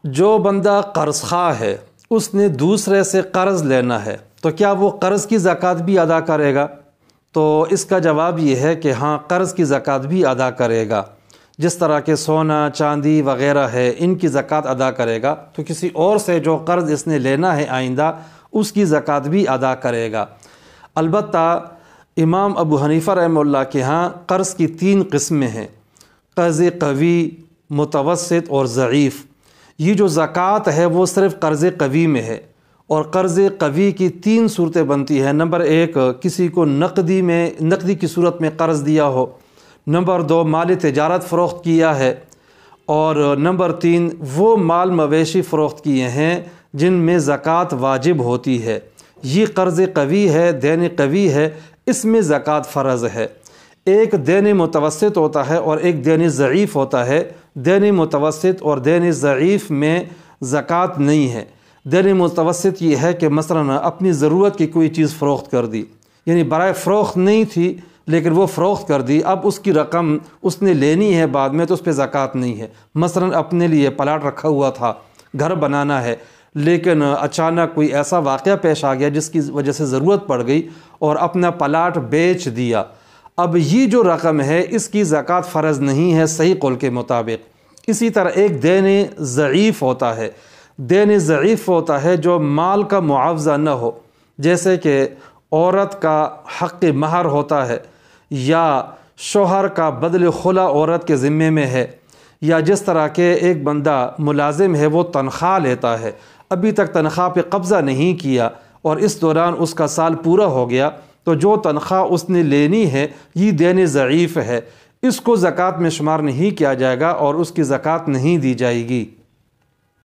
جو بندہ قرض خواہ ہے اس نے دوسرے سے قرض لینا ہے تو کیا وہ قرض کی زکوٰۃ بھی ادا کرے گا؟ تو اس کا جواب یہ ہے کہ ہاں، قرض کی زکوٰۃ بھی ادا کرے گا۔ جس طرح کہ سونا چاندی وغیرہ ہے، ان کی زکوٰۃ ادا کرے گا، تو کسی اور سے جو قرض اس نے لینا ہے آئندہ، اس کی زکوٰۃ بھی ادا کرے گا۔ البتہ امام ابو حنیفہ رحمہ اللہ کے ہاں قرض کی 3 قسمیں ہیں: قرض قوی، متوسط اور ضعیف۔ یہ جو زکوٰۃ ہے وہ صرف قرض قوی میں ہے، اور قرض قوی کی 3 صورتیں بنتی ہیں۔ نمبر 1، کسی کو نقدی کی صورت میں قرض دیا ہو۔ نمبر 2، مال تجارت فروخت کیا ہے۔ اور نمبر 3، وہ مال مویشی فروخت کیے ہیں جن میں زکوٰۃ واجب ہوتی ہے۔ یہ قرض قوی ہے، دین قوی ہے، اس میں زکوٰۃ فرض ہے۔ ایک دین متوسط ہوتا ہے اور ایک دین ضعیف ہوتا ہے۔ دین متوسط اور دین ضعیف میں زکوٰۃ نہیں ہے۔ دین متوسط یہ ہے کہ مثلا اپنی ضرورت کی کوئی چیز فروخت کر دی، یعنی برائے فروخت نہیں تھی لیکن وہ فروخت کر دی، اب اس کی رقم اس نے لینی ہے بعد میں، تو اس پہ زکوٰۃ نہیں ہے۔ مثلا اپنے لیے پلاٹ رکھا ہوا تھا، گھر بنانا ہے، لیکن اچانک کوئی ایسا واقعہ پیش آ گیا جس کی وجہ سے ضرورت پڑ گئی اور اپنا پلاٹ بیچ دیا۔ اب یہ جو رقم ہے اس کی زکوٰۃ فرض نہیں ہے صحیح قول کے مطابق۔ اسی طرح ایک دین ضعیف ہوتا ہے۔ دین ضعیف ہوتا ہے جو مال کا معاوضہ نہ ہو، جیسے کہ عورت کا حق مہر ہوتا ہے، یا شوہر کا بدل خلا عورت کے ذمے میں ہے، یا جس طرح کہ ایک بندہ ملازم ہے وہ تنخواہ لیتا ہے، ابھی تک تنخواہ پہ قبضہ نہیں کیا اور اس دوران اس کا سال پورا ہو گیا، تو جو تنخواہ اس نے لینی ہے یہ دین ضعیف ہے، اس کو زکوٰۃ میں شمار نہیں کیا جائے گا اور اس کی زکوٰۃ نہیں دی جائے گی۔